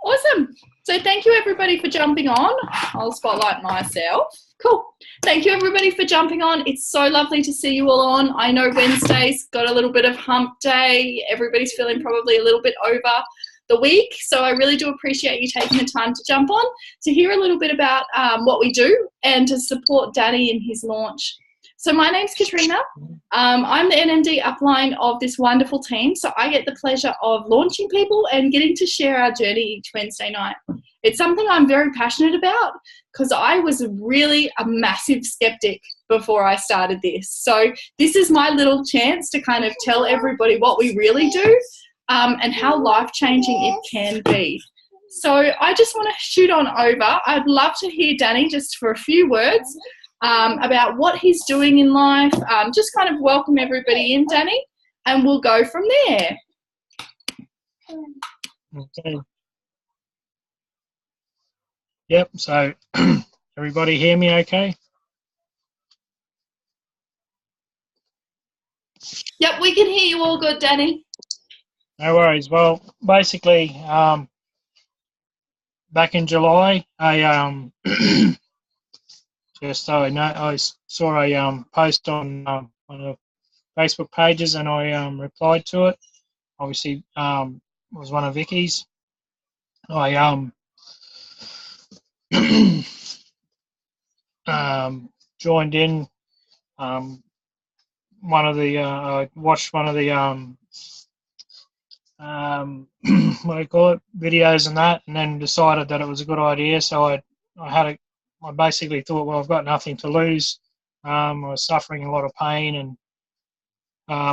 Awesome. So thank you everybody for jumping on. I'll spotlight myself. Cool. Thank you everybody for jumping on. It's so lovely to see you all on. I know Wednesday's got a little bit of hump day. Everybody's feeling probably a little bit over the week. So I really do appreciate you taking the time to jump on to hear a little bit about what we do and to support Danny in his launch. So my name's Katrina. I'm the NMD upline of this wonderful team. So I get the pleasure of launching people and getting to share our journey each Wednesday night. It's something I'm very passionate about because I was really a massive skeptic before I started this. So this is my little chance to kind of tell everybody what we really do and how life-changing it can be. So I just want to shoot on over. I'd love to hear Danny just for a few words about what he's doing in life. Just kind of welcome everybody in, Danny, and we'll go from there. Okay. Yep, so everybody hear me okay? Yep, we can hear you all good, Danny. No worries. Well, basically, back in July, I just so I know, I saw a post on one of the Facebook pages, and I replied to it. Obviously, it was one of Vicky's. I joined in. I watched one of the what do you call it, videos and that, and then decided that it was a good idea. So I basically thought, well, I've got nothing to lose. I was suffering a lot of pain and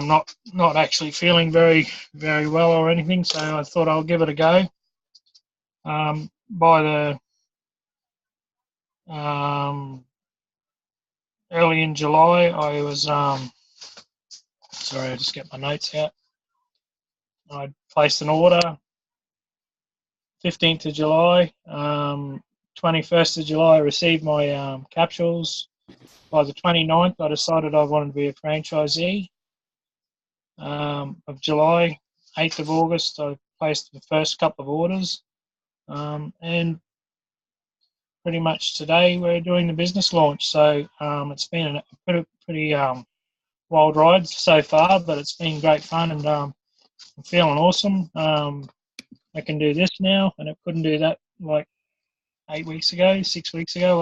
not actually feeling very well or anything. So I thought I'll give it a go. By the early in July, I was sorry, I just get my notes out. I placed an order 15th of July. 21st of July, I received my capsules. By the 29th, I decided I wanted to be a franchisee. Of July, 8th of August, I placed the first couple of orders. And pretty much today, we're doing the business launch. So it's been a pretty wild ride so far, but it's been great fun, and I'm feeling awesome. I can do this now, and I couldn't do that like 6 weeks ago. I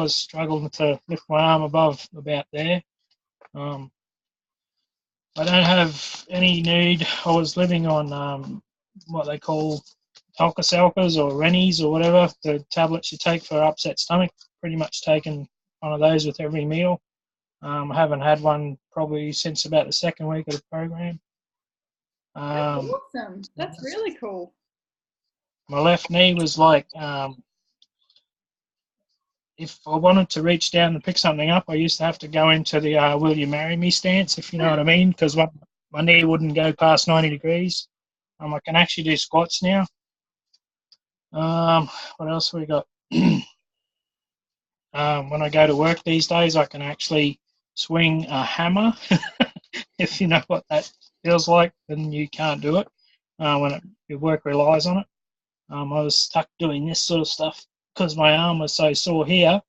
was struggling to lift my arm above about there. I don't have any need. I was living on what they call Alka-Selters or Rennies or whatever, the tablets you take for upset stomach. Pretty much taken one of those with every meal. I haven't had one probably since about the second week of the program. That's awesome. That's really cool. My left knee was like, if I wanted to reach down and pick something up, I used to have to go into the will you marry me stance, if you know what I mean, because my knee wouldn't go past 90 degrees. I can actually do squats now. What else have we got? When I go to work these days, I can actually swing a hammer. If you know what that feels like, then you can't do it when your work relies on it. I was stuck doing this sort of stuff because my arm was so sore here.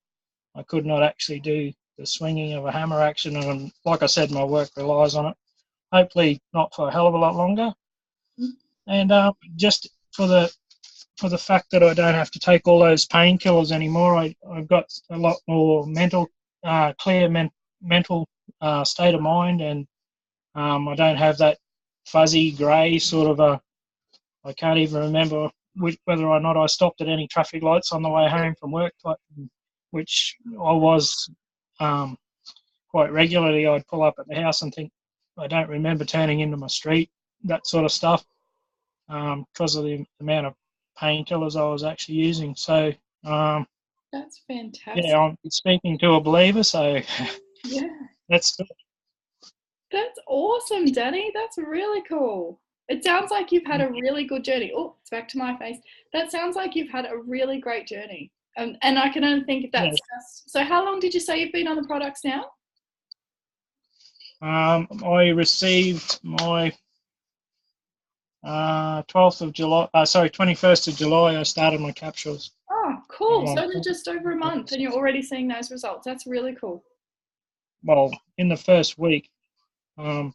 I could not actually do the swinging of a hammer action, and like I said, my work relies on it. Hopefully not for a hell of a lot longer. And just for the fact that I don't have to take all those painkillers anymore, I've got a lot more clear mental state of mind, and I don't have that fuzzy grey sort of I can't even remember whether or not I stopped at any traffic lights on the way home from work, which I was quite regularly. I'd pull up at the house and think, I don't remember turning into my street, that sort of stuff, because of the amount of painkillers I was actually using. So that's fantastic. Yeah, I'm speaking to a believer, so yeah, that's good. That's awesome, Danny. That's really cool. It sounds like you've had a really good journey. Oh, it's back to my face. That sounds like you've had a really great journey. And I can only think that's just... So how long did you say you've been on the products now? I received my 12th of July, 21st of July, I started my capsules. Oh, cool. So only just over a month and you're already seeing those results. That's really cool. Well, in the first week, my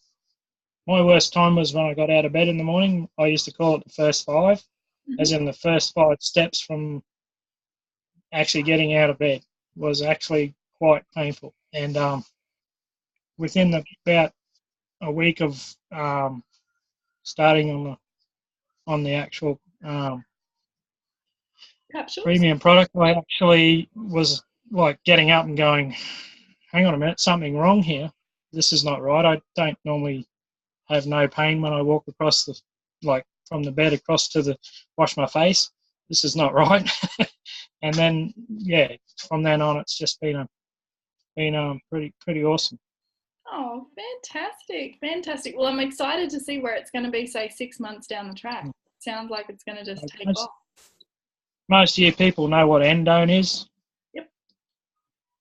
worst time was when I got out of bed in the morning. I used to call it the first 5, as in the first 5 steps from actually getting out of bed was actually quite painful. And within about a week of starting on the actual Capsules? premium product, I actually was like getting up and going, hang on a minute, something wrong here. This is not right. I don't normally have no pain when I walk across from the bed across to the wash my face. This is not right. And then, yeah, from then on, it's just been pretty awesome. Oh, fantastic. Fantastic. Well, I'm excited to see where it's going to be, say, 6 months down the track. Sounds like it's going to just take off. Most of you people know what endone is. Yep.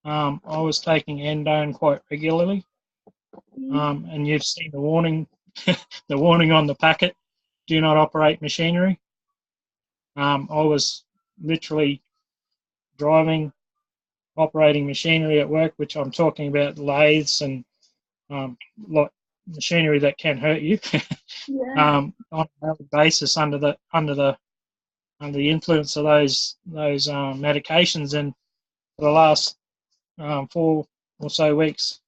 I was taking endone quite regularly. And you've seen the warning, the warning on the packet, do not operate machinery. I was literally driving, operating machinery at work, which I'm talking about lathes and like machinery that can hurt you. On a daily basis under the influence of those medications. And for the last 4 or so weeks,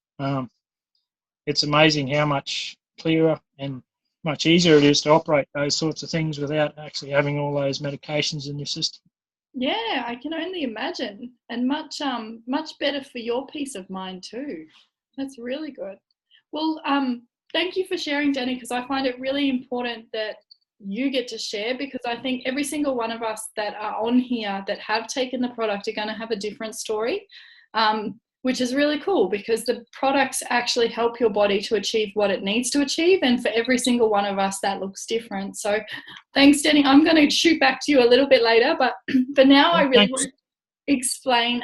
it's amazing how much clearer and much easier it is to operate those sorts of things without actually having all those medications in your system. Yeah, I can only imagine, and much better for your peace of mind too. That's really good. Well, thank you for sharing, Danny, because I find it really important that you get to share, because I think every single one of us that are on here that have taken the product are going to have a different story, which is really cool, because the products actually help your body to achieve what it needs to achieve, and for every single one of us that looks different. So thanks, Danny. I'm going to shoot back to you a little bit later, but for now I really want to explain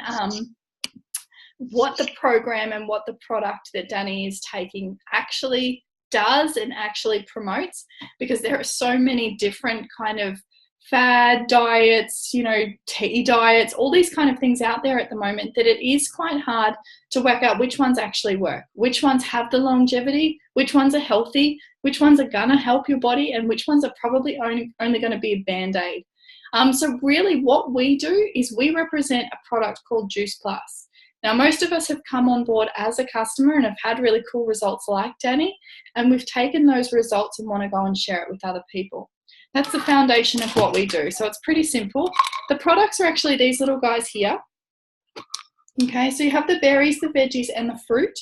what the program and what the product that Danny is taking actually does and actually promotes, because there are so many different kind of fad diets, tea diets, all these kind of things out there at the moment, that it is quite hard to work out which ones actually work, which ones have the longevity, which ones are healthy, which ones are gonna help your body, and which ones are probably only going to be a band-aid. So really what we do is we represent a product called Juice Plus. Now, most of us have come on board as a customer and have had really cool results like Danny, and we've taken those results and want to go and share it with other people. That's the foundation of what we do. So it's pretty simple. The products are actually these little guys here. Okay, so you have the berries, the veggies, and the fruit.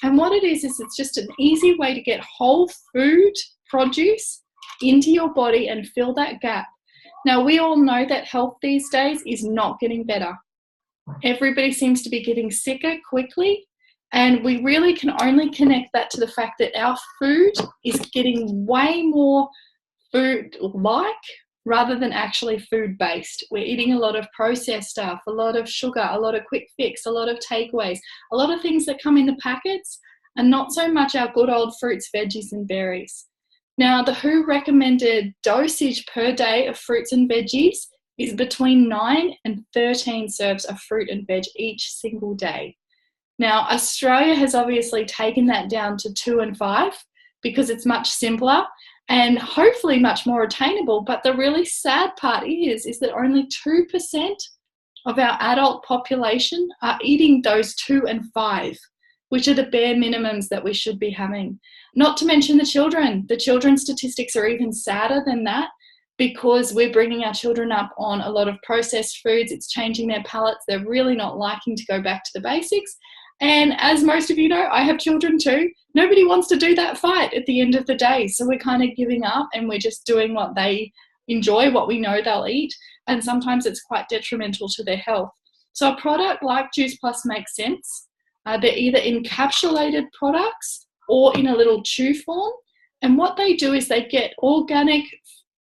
And what it is it's just an easy way to get whole food produce into your body and fill that gap. Now, we all know that health these days is not getting better. Everybody seems to be getting sicker quickly, and we really can only connect that to the fact that our food is getting way more food-like rather than actually food-based. We're eating a lot of processed stuff, a lot of sugar, a lot of quick fix, a lot of takeaways, a lot of things that come in the packets, and not so much our good old fruits, veggies, and berries. Now, the WHO recommended dosage per day of fruits and veggies is between 9 and 13 serves of fruit and veg each single day. Now, Australia has obviously taken that down to 2 and 5 because it's much simpler and hopefully much more attainable. But the really sad part is that only 2% of our adult population are eating those 2 and 5, which are the bare minimums that we should be having. Not to mention the children. The children's statistics are even sadder than that, because we're bringing our children up on a lot of processed foods. It's changing their palates. They're really not liking to go back to the basics. And as most of you know, I have children too. Nobody wants to do that fight at the end of the day. So we're kind of giving up and we're just doing what they enjoy, what we know they'll eat. And sometimes it's quite detrimental to their health. So a product like Juice Plus makes sense. They're either encapsulated products or in a little chew form. And what they do is they get organic,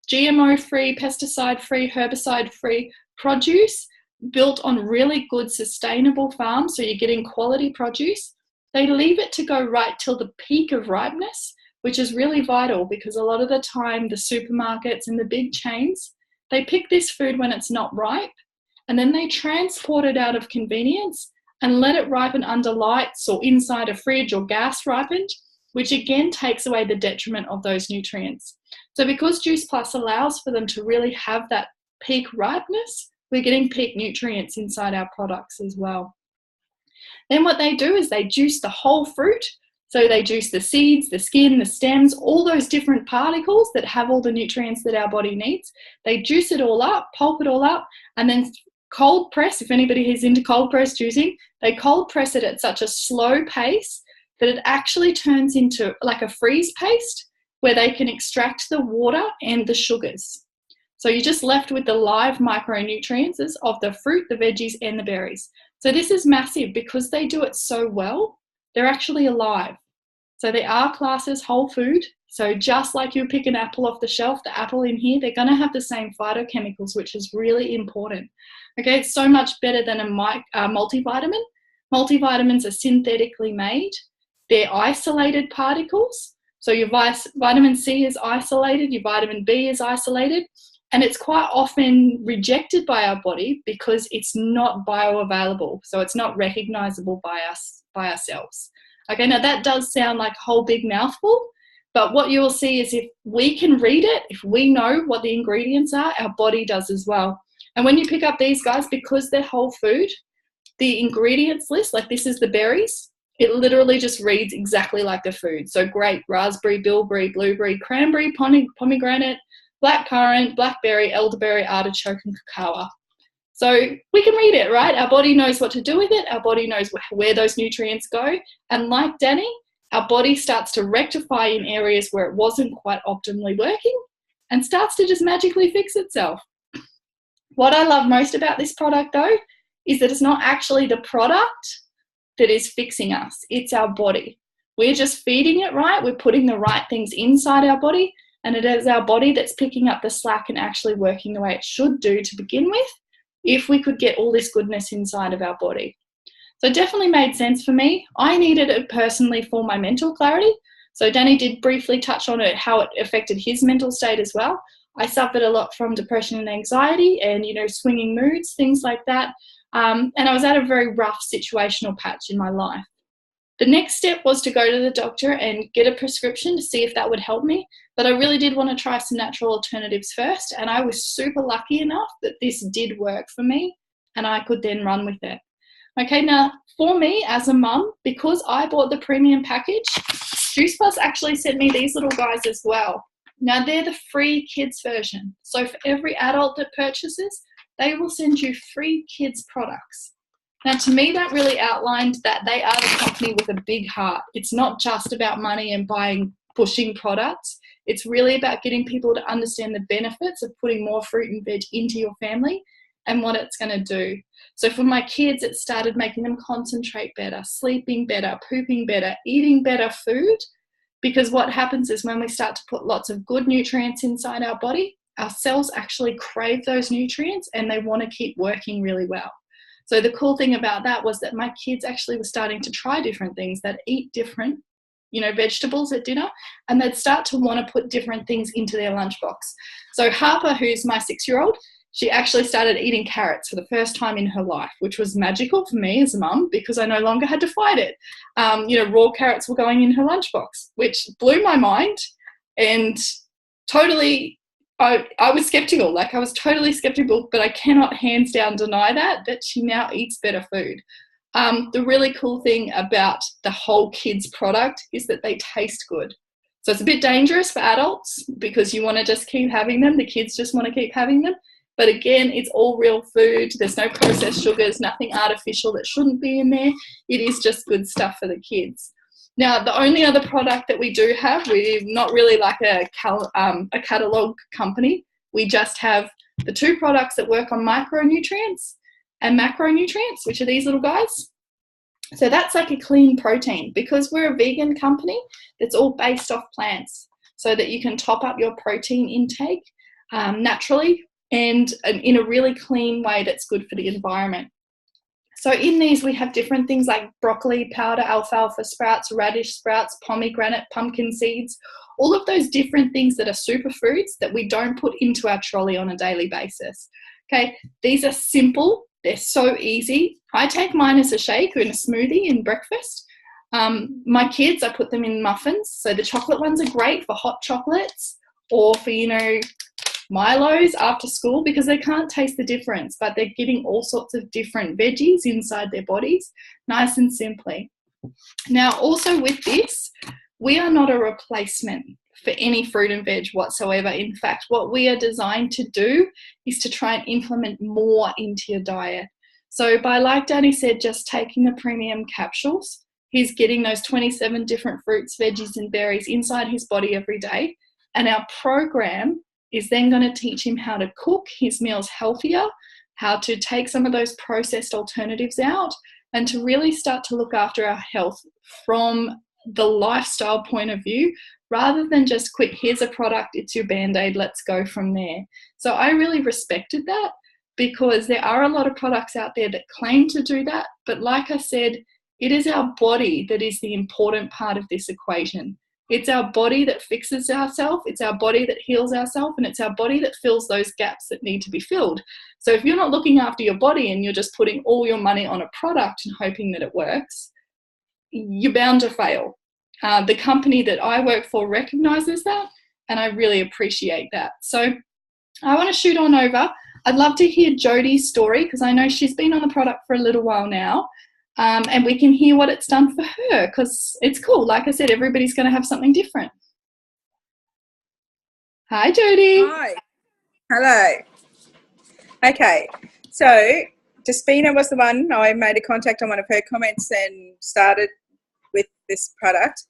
GMO-free, pesticide-free, herbicide-free produce built on really good sustainable farms, so you're getting quality produce. They leave it to go right till the peak of ripeness, which is really vital because a lot of the time the supermarkets and the big chains, they pick this food when it's not ripe, and then they transport it out of convenience and let it ripen under lights or inside a fridge or gas ripened, which again takes away the detriment of those nutrients. So because Juice Plus allows for them to really have that peak ripeness, we're getting peak nutrients inside our products as well. Then what they do is they juice the whole fruit. So they juice the seeds, the skin, the stems, all those different particles that have all the nutrients that our body needs. They juice it all up, pulp it all up, and then cold press. If anybody is into cold press juicing, they cold press it at such a slow pace that it actually turns into like a freeze paste where they can extract the water and the sugars. So you're just left with the live micronutrients of the fruit, the veggies, and the berries. So this is massive because they do it so well. They're actually alive. So they are classed as whole food. So just like you pick an apple off the shelf, the apple in here, they're going to have the same phytochemicals, which is really important. Okay, it's so much better than a multivitamin. Multivitamins are synthetically made. They're isolated particles. So your vitamin C is isolated, your vitamin B is isolated, and it's quite often rejected by our body because it's not bioavailable. So it's not recognizable by us, by ourselves. Okay, now that does sound like a whole big mouthful, but what you will see is if we can read it, if we know what the ingredients are, our body does as well. And when you pick up these guys, because they're whole food, the ingredients list, like this is the berries, it literally just reads exactly like the food. So grape, raspberry, bilberry, blueberry, cranberry, pomegranate, blackcurrant, blackberry, elderberry, artichoke, and cacao. So we can read it, right? Our body knows what to do with it. Our body knows where those nutrients go. And like Danny, our body starts to rectify in areas where it wasn't quite optimally working and starts to just magically fix itself. What I love most about this product, though, is that it's not actually the product that is fixing us. It's our body. We're just feeding it right. We're putting the right things inside our body, and it is our body that's picking up the slack and actually working the way it should do to begin with, if we could get all this goodness inside of our body. So it definitely made sense for me. I needed it personally for my mental clarity. So Danny did briefly touch on it, how it affected his mental state as well. I suffered a lot from depression and anxiety and, swinging moods, things like that. And I was at a very rough situational patch in my life. The next step was to go to the doctor and get a prescription to see if that would help me. But I really did want to try some natural alternatives first. And I was super lucky enough that this did work for me and I could then run with it. Okay, now for me as a mum, because I bought the premium package, Juice Plus actually sent me these little guys as well. Now they're the free kids version. So for every adult that purchases, they will send you free kids products. Now, to me, that really outlined that they are the company with a big heart. It's not just about money and pushing products. It's really about getting people to understand the benefits of putting more fruit and veg into your family and what it's going to do. So for my kids, it started making them concentrate better, sleeping better, pooping better, eating better food. Because what happens is when we start to put lots of good nutrients inside our body, our cells actually crave those nutrients and they want to keep working really well. So the cool thing about that was that my kids actually were starting to try different things. They'd eat different, vegetables at dinner, and they'd start to want to put different things into their lunchbox. So Harper, who's my 6-year-old, she actually started eating carrots for the first time in her life, which was magical for me as a mum because I no longer had to fight it. Raw carrots were going in her lunchbox, which blew my mind and totally I was skeptical. I was totally skeptical, but I cannot hands down deny that she now eats better food. The really cool thing about the whole kids product is that they taste good. So it's a bit dangerous for adults because you want to just keep having them. The kids just want to keep having them. But again, it's all real food. There's no processed sugars, nothing artificial that shouldn't be in there. It is just good stuff for the kids. Now, the only other product that we do have, we're not really like a catalogue company. We just have the 2 products that work on micronutrients and macronutrients, which are these little guys. So that's like a clean protein because we're a vegan company that's all based off plants so that you can top up your protein intake naturally and in a really clean way that's good for the environment. So in these, we have different things like broccoli powder, alfalfa sprouts, radish sprouts, pomegranate, pumpkin seeds, all of those different things that are superfoods that we don't put into our trolley on a daily basis. Okay, these are simple. They're so easy. I take mine as a shake or in a smoothie in breakfast. My kids, I put them in muffins. So the chocolate ones are great for hot chocolates or for, Milos after school, because they can't taste the difference, but they're getting all sorts of different veggies inside their bodies, nice and simply. Now, also with this, we are not a replacement for any fruit and veg whatsoever. In fact, what we are designed to do is to try and implement more into your diet. So by, like Danny said, just taking the premium capsules, he's getting those 27 different fruits, veggies, and berries inside his body every day. And our program is then going to teach him how to cook his meals healthier, how to take some of those processed alternatives out, and to really start to look after our health from the lifestyle point of view, rather than just quick, here's a product, it's your Band-Aid, let's go from there. So I really respected that, because there are a lot of products out there that claim to do that. But like I said, it is our body that is the important part of this equation. It's our body that fixes ourselves, it's our body that heals ourselves, and it's our body that fills those gaps that need to be filled. So if you're not looking after your body and you're just putting all your money on a product and hoping that it works, you're bound to fail. The company that I work for recognizes that, and I really appreciate that. So I want to shoot on over. I'd love to hear Jodie's story, because I know she's been on the product for a little while now. And we can hear what it's done for her, because it's cool. Like I said, everybody's going to have something different. Hi, Jodie. Hi. Hello. Okay. So Despina was the one I made a contact on one of her comments and started with this product.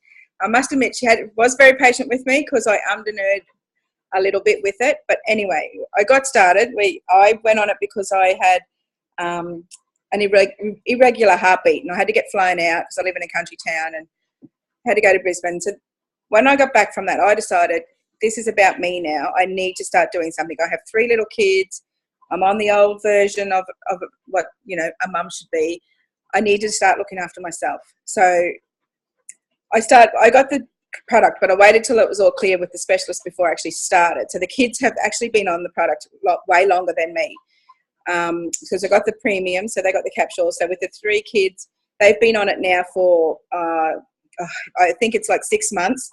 I must admit she was very patient with me, because I undernerd a little bit with it. But anyway, I got started. I went on it because I had an irregular heartbeat, and I had to get flown out because I live in a country town and had to go to Brisbane. So when I got back from that, I decided this is about me now. I need to start doing something. I have 3 little kids. I'm on the old version of what a mum should be. I need to start looking after myself. So I got the product, but I waited till it was all clear with the specialist before I actually started. So the kids have actually been on the product way longer than me. Because I got the premium, so they got the capsules. So with the 3 kids, they've been on it now for, I think it's like 6 months.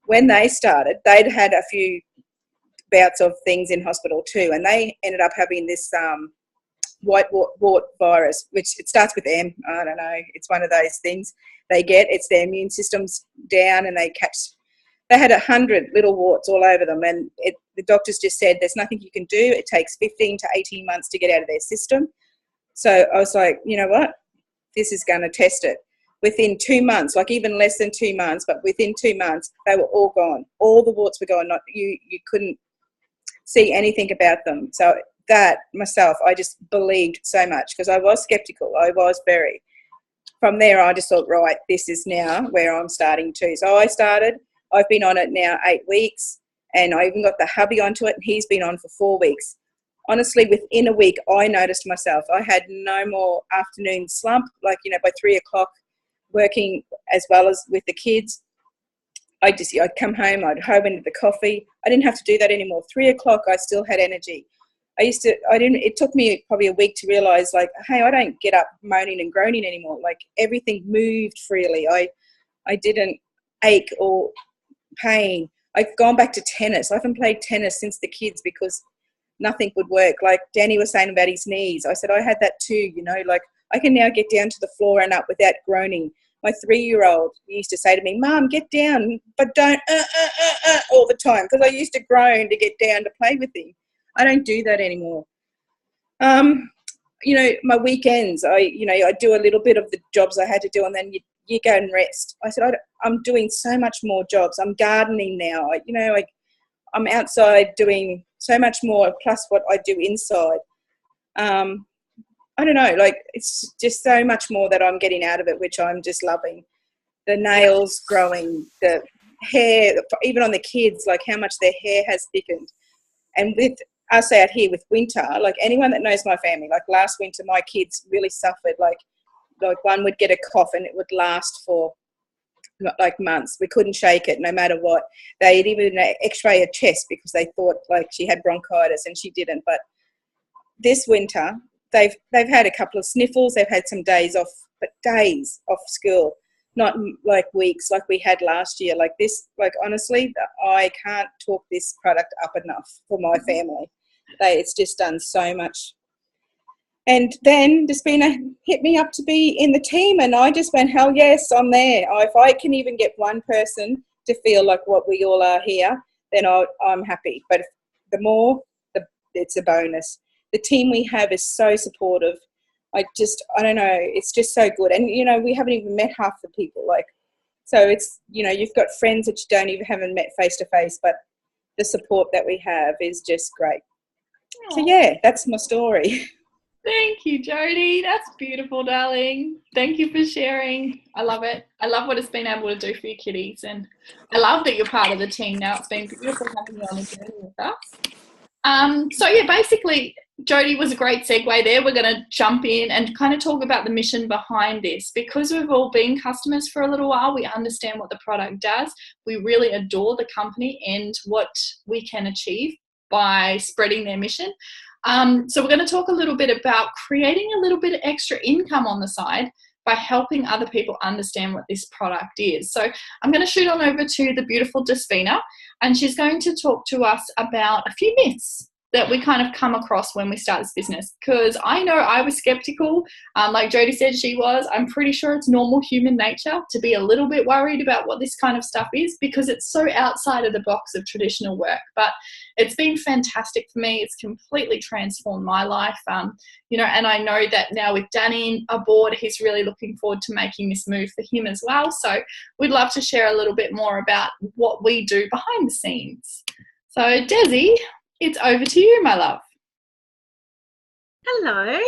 When they started, they'd had a few bouts of things in hospital too, and they ended up having this white wart virus, which it starts with M. I don't know. It's one of those things they get. It's their immune system's down, and they had 100 little warts all over them, and the doctors just said there's nothing you can do. It takes 15 to 18 months to get out of their system. So I was like, you know what? This is going to test it. Within 2 months, like even less than 2 months, but within 2 months, they were all gone. All the warts were gone. You couldn't see anything about them. So that myself, I just believed so much, because I was skeptical. I was very. From there, I just thought, right, this is now where I'm starting to. So I started. I've been on it now 8 weeks, and I even got the hubby onto it, and he's been on for 4 weeks. Honestly, within a week, I noticed myself. I had no more afternoon slump, like, by 3 o'clock, working as well as with the kids. I'd come home, I'd home into the coffee. I didn't have to do that anymore. 3 o'clock, I still had energy. It took me probably a week to realise, like, hey, I don't get up moaning and groaning anymore. Like, everything moved freely. I didn't ache or pain. I've gone back to tennis. I haven't played tennis since the kids because nothing would work. Like Danny was saying about his knees, I said I had that too, like I can now get down to the floor and up without groaning. My 3-year-old used to say to me, Mum, get down, but don't all the time, because I used to groan to get down to play with him. I don't do that anymore. My weekends, I do a little bit of the jobs I had to do, and then you go and rest. I said, I'm doing so much more jobs. I'm gardening now. I'm outside doing so much more, plus what I do inside. I don't know, like, it's just so much more that I'm getting out of it, which I'm just loving. The nails growing, the hair, even on the kids, like how much their hair has thickened. And with us out here with winter, like anyone that knows my family, like last winter, my kids really suffered. Like one would get a cough and it would last for like months. We couldn't shake it no matter what. They'd even x-ray her chest because they thought like she had bronchitis and she didn't. But this winter, they've had a couple of sniffles. They've had some days off, but days off school, not like weeks like we had last year. Like this, like honestly, I can't talk this product up enough for my family. It's just done so much. And then Despina hit me up to be in the team, and I just went, hell yes, I'm there. If I can even get one person to feel like what we all are here, then I'm happy. But the more, it's a bonus. The team we have is so supportive. I don't know, it's just so good. And, you know, we haven't even met half the people. Like, so it's, you know, you've got friends that you haven't met face to face, but the support that we have is just great. Aww. So yeah, that's my story. Thank you, Jodie. That's beautiful, darling. Thank you for sharing. I love it. I love what it's been able to do for your kitties, and I love that you're part of the team now. It's been beautiful having you on the journey with us. So yeah, basically, Jodie was a great segue there. We're going to jump in and kind of talk about the mission behind this. Because we've all been customers for a little while, we understand what the product does. We really adore the company and what we can achieve by spreading their mission. So we're going to talk a little bit about creating a little bit of extra income on the side by helping other people understand what this product is. So I'm going to shoot on over to the beautiful Despina, and she's going to talk to us about a few myths that we kind of come across when we start this business. Because I know I was skeptical, like Jodie said she was. I'm pretty sure it's normal human nature to be a little bit worried about what this kind of stuff is, because it's so outside of the box of traditional work. But it's been fantastic for me. It's completely transformed my life. You know, and I know that now with Danny aboard, he's really looking forward to making this move for him as well. So we'd love to share a little bit more about what we do behind the scenes. So Desi, it's over to you, my love. Hello.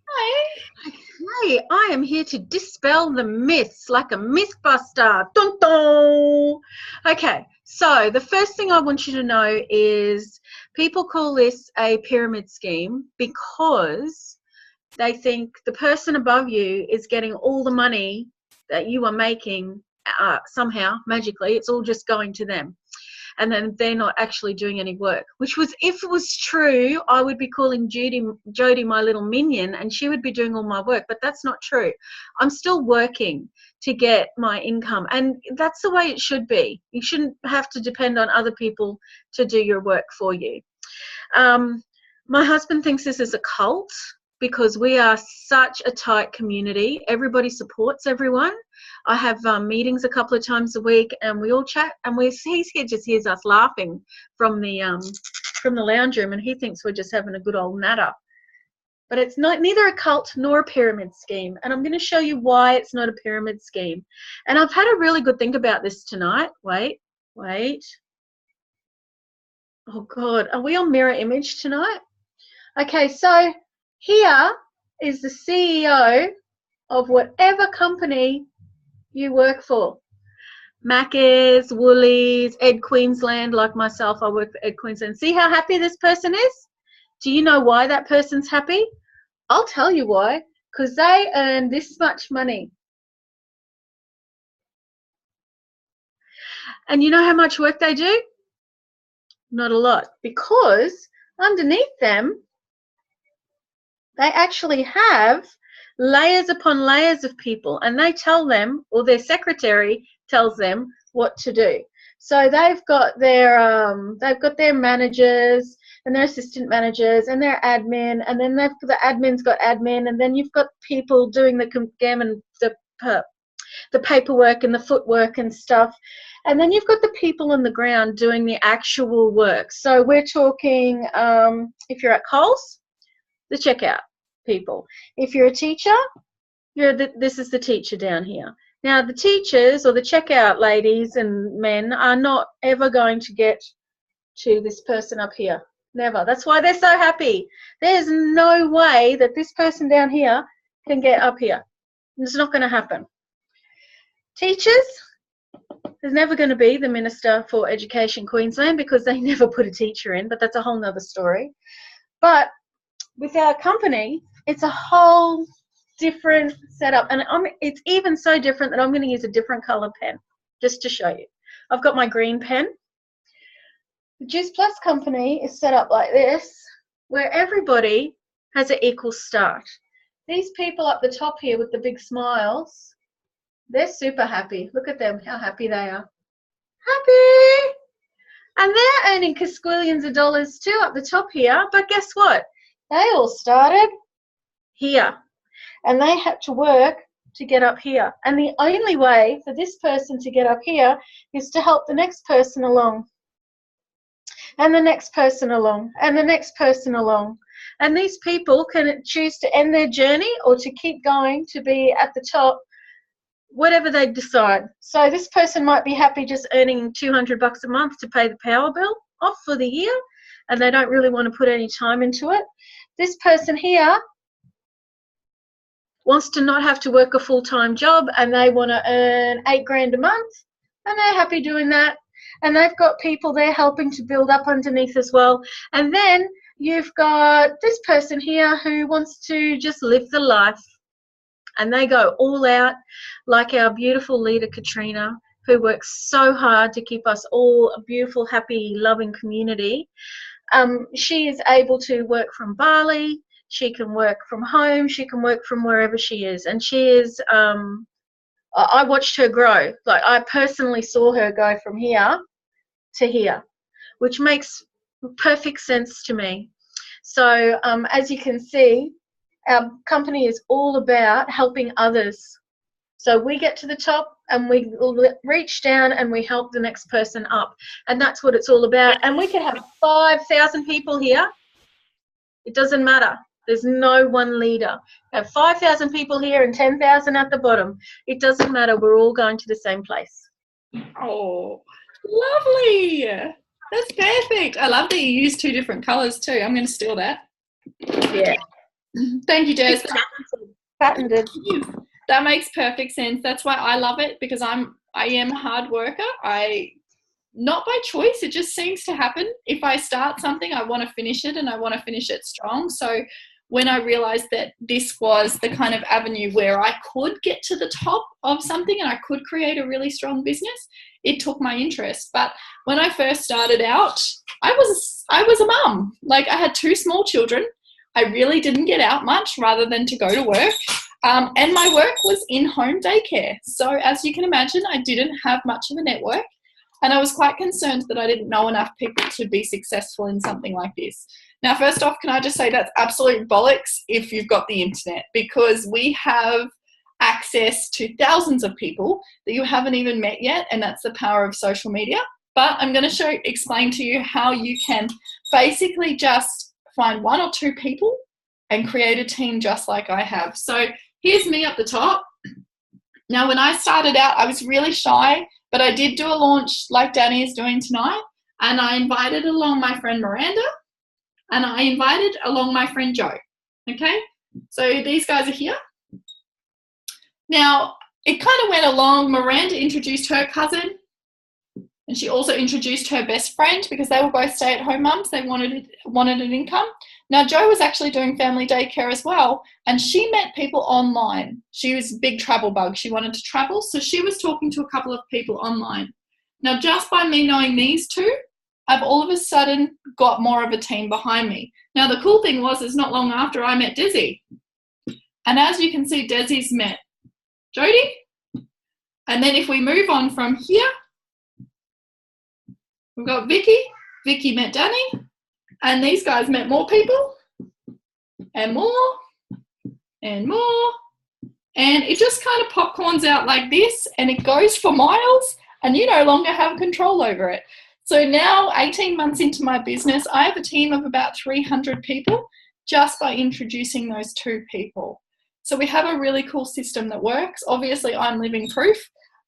Hi. Okay, I am here to dispel the myths like a mythbuster. Dun dun. Okay, so the first thing I want you to know is people call this a pyramid scheme because they think the person above you is getting all the money that you are making somehow, magically. It's all just going to them. And then they're not actually doing any work, which was, if it was true, I would be calling Jodie my little minion and she would be doing all my work, but that's not true. I'm still working to get my income, and that's the way it should be. You shouldn't have to depend on other people to do your work for you. My husband thinks this is a cult because we are such a tight community. Everybody supports everyone. I have meetings a couple of times a week, and we all chat. And he just hears us laughing from the lounge room, and he thinks we're just having a good old natter. But it's neither a cult nor a pyramid scheme, and I'm going to show you why it's not a pyramid scheme. And I've had a really good think about this tonight. Wait. Oh God, are we on mirror image tonight? Okay, so here is the CEO of whatever company you work for. Macca's, Woolies, Ed Queensland, like myself, I work for Ed Queensland. See how happy this person is? Do you know why that person's happy? I'll tell you why. Because they earn this much money. And you know how much work they do? Not a lot. Because underneath them, they actually have layers upon layers of people, and they tell them, or their secretary tells them what to do. So they've got their managers and their assistant managers and their admin, and then the admin's got admin, and then you've got people doing the paperwork and the footwork and stuff, and then you've got the people on the ground doing the actual work. So we're talking, if you're at Coles, the checkout people. If you're a teacher, this is the teacher down here. Now, the teachers or the checkout ladies and men are not ever going to get to this person up here. Never. That's why they're so happy. There's no way that this person down here can get up here. It's not going to happen. Teachers, is never going to be the Minister for Education Queensland because they never put a teacher in, but that's a whole nother story. But with our company, it's a whole different setup. And it's even so different that I'm going to use a different colour pen just to show you. I've got my green pen. The Juice Plus company is set up like this, where everybody has an equal start. These people up the top here with the big smiles, they're super happy. Look at them, how happy they are. Happy! And they're earning casquillions of dollars too up the top here. But guess what? They all started here. And they had to work to get up here. And the only way for this person to get up here is to help the next person along. And the next person along. And the next person along. And these people can choose to end their journey or to keep going to be at the top, whatever they decide. So this person might be happy just earning $200 a month to pay the power bill off for the year, and they don't really want to put any time into it. This person here wants to not have to work a full-time job, and they want to earn $8,000 a month, and they're happy doing that. And they've got people there helping to build up underneath as well. And then you've got this person here who wants to just live the life. And they go all out, like our beautiful leader, Katrina, who works so hard to keep us all a beautiful, happy, loving community. She is able to work from Bali. She can work from home. She can work from wherever she is. And she is, I watched her grow. Like, I personally saw her go from here to here, which makes perfect sense to me. So as you can see, our company is all about helping others. So we get to the top and we reach down and we help the next person up. And that's what it's all about. And we can have 5,000 people here. It doesn't matter. There's no one leader. We have 5,000 people here and 10,000 at the bottom. It doesn't matter. We're all going to the same place. Oh, lovely. That's perfect. I love that you use two different colours too. I'm going to steal that. Yeah. Thank you, Des. Patented. That makes perfect sense. That's why I love it, because I am a hard worker. Not by choice, it just seems to happen. If I start something, I want to finish it, and I want to finish it strong. So when I realized that this was the kind of avenue where I could get to the top of something and I could create a really strong business, it took my interest. But when I first started out, I was a mum. Like, I had 2 small children. I really didn't get out much rather than to go to work. And my work was in-home daycare. So as you can imagine, I didn't have much of a network. And I was quite concerned that I didn't know enough people to be successful in something like this. Now, first off, can I just say that's absolute bollocks if you've got the internet, because we have access to thousands of people that you haven't even met yet, and that's the power of social media. But I'm going to explain to you how you can basically just find 1 or 2 people and create a team just like I have. So here's me up the top. Now, when I started out, I was really shy, but I did do a launch like Danny is doing tonight, and I invited along my friend Miranda, and I invited along my friend Joe. Okay, so these guys are here. Now, it kind of went along. Miranda introduced her cousin, and she also introduced her best friend, because they were both stay-at-home mums. They wanted an income. Now, Jo was actually doing family daycare as well, and she met people online. She was a big travel bug. She wanted to travel, so she was talking to a couple of people online. Now, just by me knowing these 2, I've all of a sudden got more of a team behind me. Now, the cool thing was, is not long after I met Desi. And as you can see, Desi's met Jody. And then if we move on from here, we've got Vicky. Vicky met Danny. And these guys met more people, and more, and more. And it just kind of popcorns out like this, and it goes for miles, and you no longer have control over it. So now, 18 months into my business, I have a team of about 300 people just by introducing those 2 people. So we have a really cool system that works. Obviously, I'm living proof,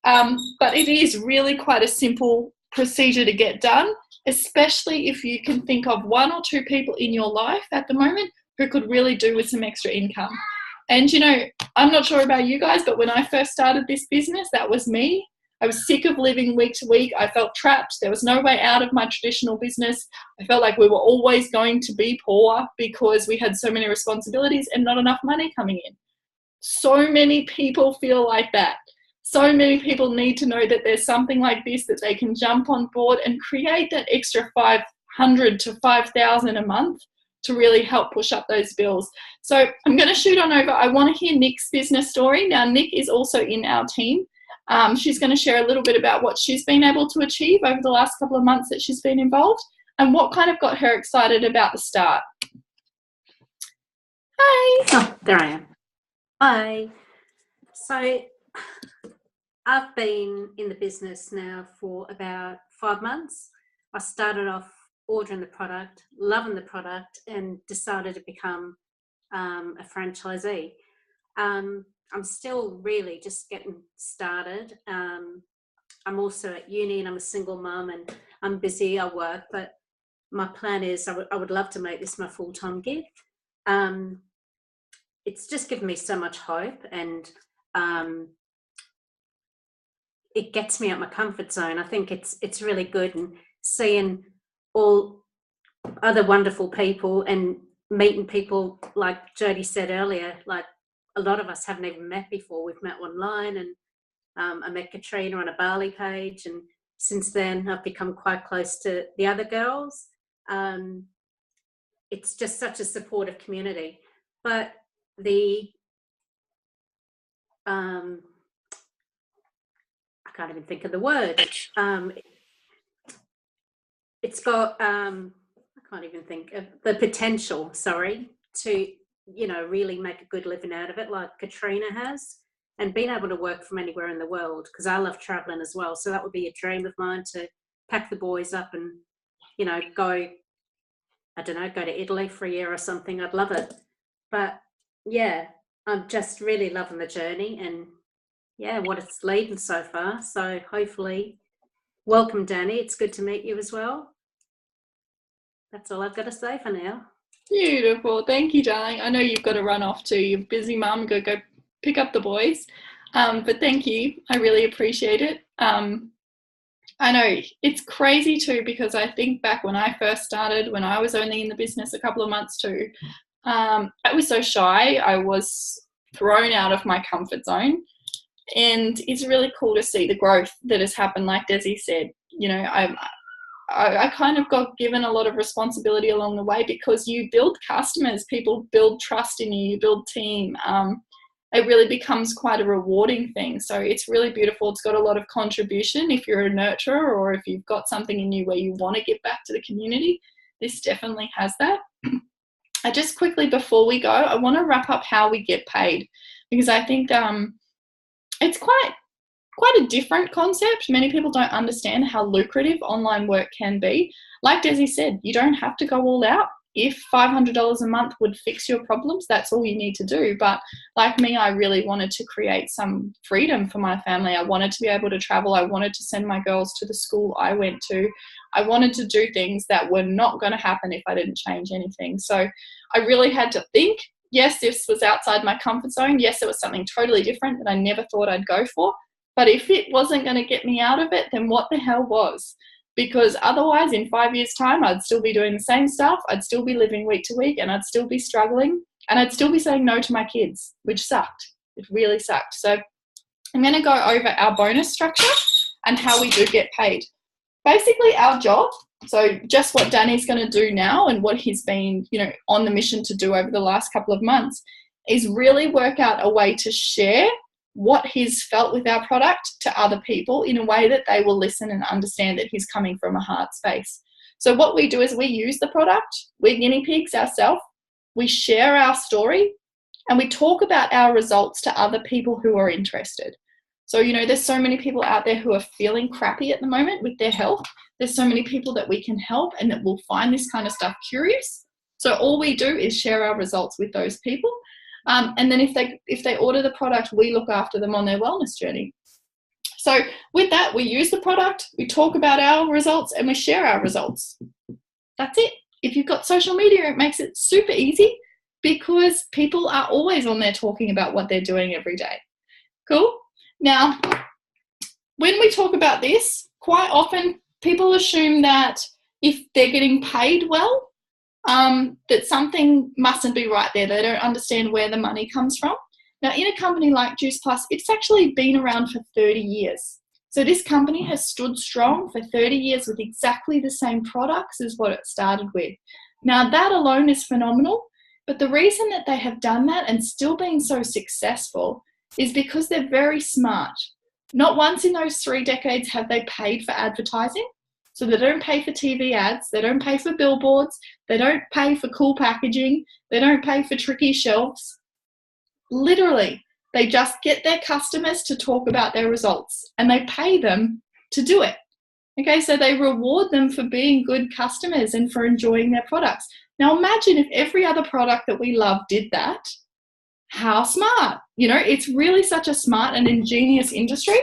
but it is really quite a simple procedure to get done, especially if you can think of 1 or 2 people in your life at the moment who could really do with some extra income. And, you know, I'm not sure about you guys, but when I first started this business, that was me. I was sick of living week to week. I felt trapped. There was no way out of my traditional business. I felt like we were always going to be poor because we had so many responsibilities and not enough money coming in. So many people feel like that. So many people need to know that there's something like this that they can jump on board and create that extra $500 to $5,000 a month to really help push up those bills. So I'm going to shoot on over. I want to hear Nick's business story. Now, Nick is also in our team. She's going to share a little bit about what she's been able to achieve over the last couple of months that she's been involved and what kind of got her excited about the start. Hi. Oh, there I am. Hi. So I've been in the business now for about 5 months. I started off ordering the product, loving the product, and decided to become a franchisee. I'm still really just getting started. I'm also at uni and I'm a single mum and I'm busy, I work, but my plan is I would love to make this my full-time gig. It's just given me so much hope, and it gets me out my comfort zone. I think it's really good, and seeing all other wonderful people and meeting people, like Jodie said earlier, like a lot of us haven't even met before. We've met online, and I met Katrina on a Bali page, and since then I've become quite close to the other girls. It's just such a supportive community. But I can't even think of the word. It's got I can't even think of the potential, to really make a good living out of it, like Katrina has, and being able to work from anywhere in the world, because I love traveling as well. So that would be a dream of mine, to pack the boys up and go, I don't know, go to Italy for a year or something. I'd love it. But yeah, I'm just really loving the journey and what it's leading so far. So hopefully, welcome Danny, it's good to meet you as well. That's all I've got to say for now. Beautiful. Thank you, darling. I know you've got to run off too. You're busy, mum. Go pick up the boys. But thank you. I really appreciate it. I know it's crazy too, because I think back when I first started, when I was only in the business a couple of months too, I was so shy. I was thrown out of my comfort zone. And it's really cool to see the growth that has happened. Like Desi said, I kind of got given a lot of responsibility along the way, because you build customers, people build trust in you, you build team. It really becomes quite a rewarding thing. So it's really beautiful. It's got a lot of contribution. If you're a nurturer, or if you've got something in you where you want to give back to the community, this definitely has that. I just quickly, before we go, I want to wrap up how we get paid, because I think it's quite a different concept. Many people don't understand how lucrative online work can be. Like Desi said, you don't have to go all out. If $500 a month would fix your problems, that's all you need to do. But like me, I really wanted to create some freedom for my family. I wanted to be able to travel. I wanted to send my girls to the school I went to. I wanted to do things that were not going to happen if I didn't change anything. So I really had to think, yes, this was outside my comfort zone. Yes, it was something totally different that I never thought I'd go for. But if it wasn't going to get me out of it, then what the hell was? Because otherwise, in 5 years' time, I'd still be doing the same stuff. I'd still be living week to week, and I'd still be struggling, and I'd still be saying no to my kids, which sucked. It really sucked. So I'm going to go over our bonus structure and how we do get paid. Basically, our job, so just what Danny's going to do now and what he's been, on the mission to do over the last couple of months, is really work out a way to share what he's felt with our product to other people in a way that they will listen and understand that he's coming from a heart space. So what we do is we use the product, we're guinea pigs ourselves, we share our story, and we talk about our results to other people who are interested. So, there's so many people out there who are feeling crappy at the moment with their health. There's so many people that we can help and that will find this kind of stuff curious. So all we do is share our results with those people. And then if they order the product, we look after them on their wellness journey. So with that, we use the product, we talk about our results, and we share our results. That's it. If you've got social media, it makes it super easy, because people are always on there talking about what they're doing every day. Cool. Now, when we talk about this, quite often people assume that if they're getting paid well, that something mustn't be right there. They don't understand where the money comes from. Now, in a company like Juice Plus, it's actually been around for 30 years. So this company has stood strong for 30 years with exactly the same products as what it started with. Now, that alone is phenomenal, but the reason that they have done that and still been so successful is because they're very smart. Not once in those 3 decades have they paid for advertising. So they don't pay for TV ads, they don't pay for billboards, they don't pay for cool packaging, they don't pay for tricky shelves. Literally, they just get their customers to talk about their results and they pay them to do it. Okay, so they reward them for being good customers and for enjoying their products. Now imagine if every other product that we love did that. How smart. You know, it's really such a smart and ingenious industry,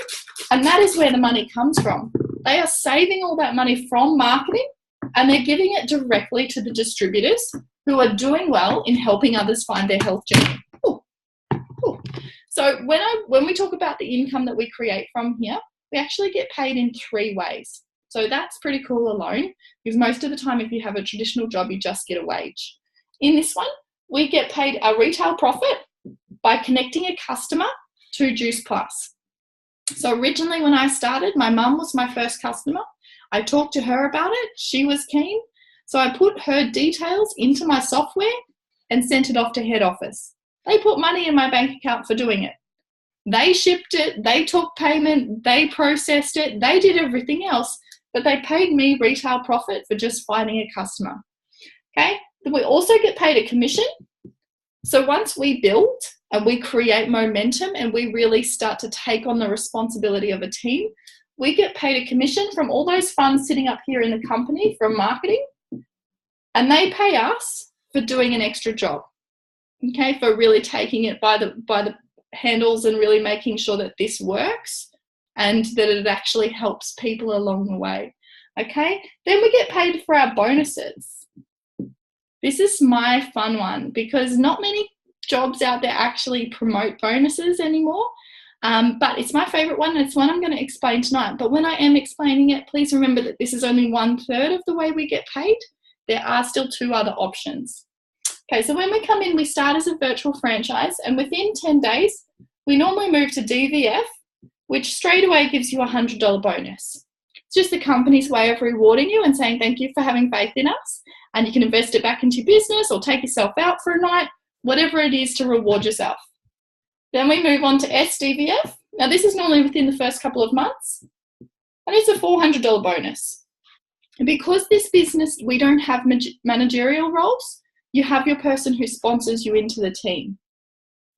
and that is where the money comes from. They are saving all that money from marketing and they're giving it directly to the distributors who are doing well in helping others find their health journey. Ooh. Ooh. So when we talk about the income that we create from here, we actually get paid in 3 ways. So that's pretty cool alone, because most of the time if you have a traditional job, you just get a wage. In this one, we get paid a retail profit by connecting a customer to Juice Plus. So originally when I started, my mum was my first customer. I talked to her about it. She was keen. So I put her details into my software and sent it off to head office. They put money in my bank account for doing it. They shipped it. They took payment. They processed it. They did everything else, but they paid me retail profit for just finding a customer. Okay. Then we also get paid a commission. So once we build and we create momentum and we really start to take on the responsibility of a team, we get paid a commission from all those funds sitting up here in the company from marketing, and they pay us for doing an extra job, okay, for really taking it by the handles and really making sure that this works and that it actually helps people along the way, okay? Then we get paid for our bonuses. This is my fun one because not many jobs out there actually promote bonuses anymore, but it's my favorite one and it's one I'm going to explain tonight. But when I am explaining it, please remember that this is only 1/3 of the way we get paid. There are still 2 other options. Okay, so when we come in, we start as a virtual franchise, and within 10 days, we normally move to DVF, which straight away gives you a $100 bonus. It's just the company's way of rewarding you and saying thank you for having faith in us, and you can invest it back into your business or take yourself out for a night, whatever it is to reward yourself. Then we move on to SDVF. Now this is normally within the first couple of months, and it's a $400 bonus. And because this business, we don't have managerial roles, you have your person who sponsors you into the team.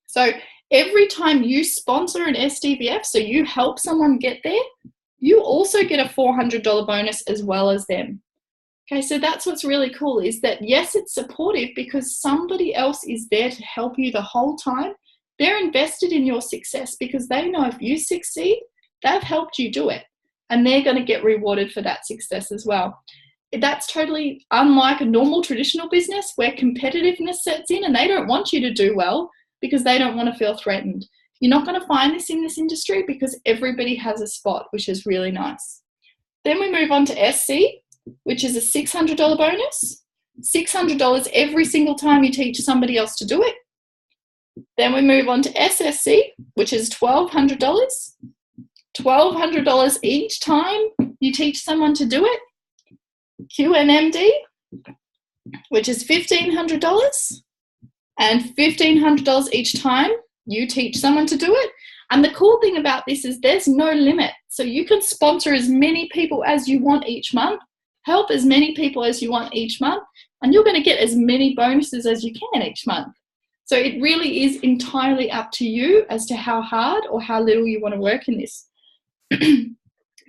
So every time you sponsor an SDVF, so you help someone get there, you also get a $400 bonus as well as them. Okay, so that's what's really cool is that, yes, it's supportive because somebody else is there to help you the whole time. They're invested in your success because they know if you succeed, they've helped you do it. And they're going to get rewarded for that success as well. That's totally unlike a normal traditional business where competitiveness sets in and they don't want you to do well because they don't want to feel threatened. You're not going to find this in this industry because everybody has a spot, which is really nice. Then we move on to SC, which is a $600 bonus. $600 every single time you teach somebody else to do it. Then we move on to SSC, which is $1,200. $1,200 each time you teach someone to do it. QNMD, which is $1,500, and $1,500 each time you teach someone to do it. And the cool thing about this is there's no limit. So you can sponsor as many people as you want each month, help as many people as you want each month, and you're going to get as many bonuses as you can each month. So it really is entirely up to you as to how hard or how little you want to work in this.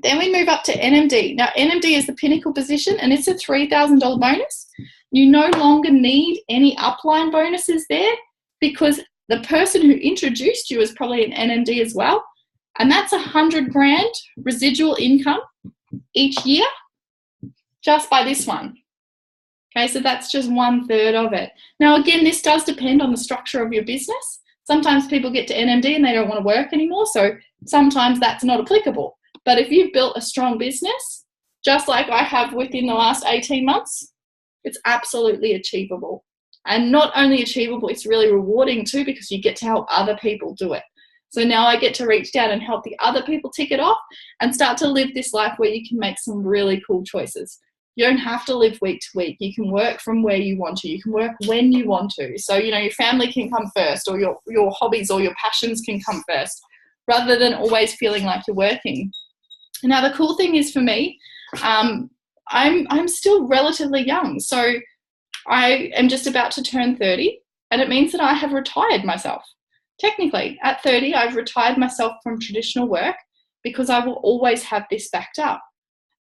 Then we move up to NMD. Now, NMD is the pinnacle position, and it's a $3,000 bonus. You no longer need any upline bonuses there because the person who introduced you is probably an NMD as well, and that's $100,000 residual income each year just by this one. Okay, so that's just 1/3 of it. Now, again, this does depend on the structure of your business. Sometimes people get to NMD and they don't want to work anymore, so sometimes that's not applicable. But if you've built a strong business, just like I have within the last 18 months, it's absolutely achievable. And not only achievable, it's really rewarding too, because you get to help other people do it. So now I get to reach down and help the other people tick it off and start to live this life where you can make some really cool choices. You don't have to live week to week. You can work from where you want to. You can work when you want to. So, you know, your family can come first, or your hobbies or your passions can come first, rather than always feeling like you're working. Now, the cool thing is for me, I'm still relatively young. So I am just about to turn 30, and it means that I have retired myself. Technically, at 30, I've retired myself from traditional work because I will always have this backed up.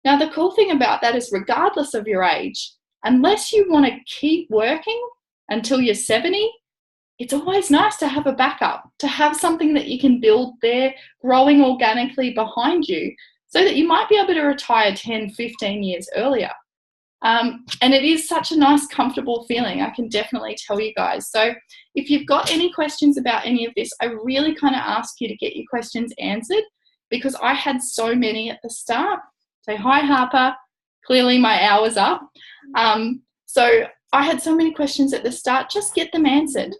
Now, the cool thing about that is, regardless of your age, unless you want to keep working until you're 70, it's always nice to have a backup, to have something that you can build there, growing organically behind you, so that you might be able to retire 10, 15 years earlier. And it is such a nice, comfortable feeling, I can definitely tell you guys. So if you've got any questions about any of this, I really kind of ask you to get your questions answered, because I had so many at the start. Say hi, Harper. Clearly my hour's up. So I had so many questions at the start. Just get them answered,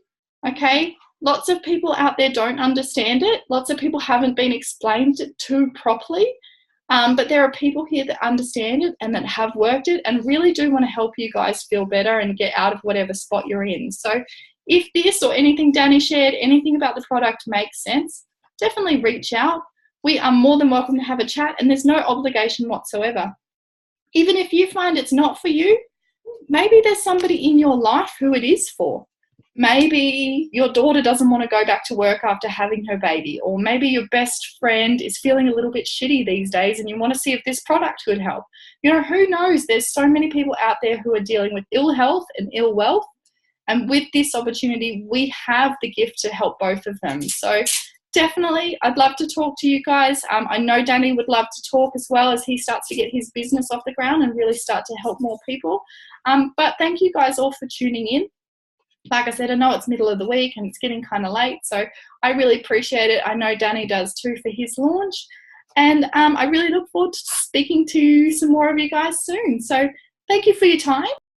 okay? Lots of people out there don't understand it. Lots of people haven't been explained it to properly. But there are people here that understand it and that have worked it and really do want to help you guys feel better and get out of whatever spot you're in. So if this or anything Danny shared, anything about the product makes sense, definitely reach out. We are more than welcome to have a chat, and there's no obligation whatsoever. Even if you find it's not for you, maybe there's somebody in your life who it is for. Maybe your daughter doesn't want to go back to work after having her baby, or maybe your best friend is feeling a little bit shitty these days and you want to see if this product could help. You know, who knows? There's so many people out there who are dealing with ill health and ill wealth, and with this opportunity, we have the gift to help both of them. So definitely, I'd love to talk to you guys. I know Danny would love to talk as well, as he starts to get his business off the ground and really start to help more people. But thank you guys all for tuning in. Like I said, I know it's middle of the week and it's getting kind of late, so I really appreciate it. I know Danny does too for his launch. And I really look forward to speaking to some more of you guys soon. So thank you for your time.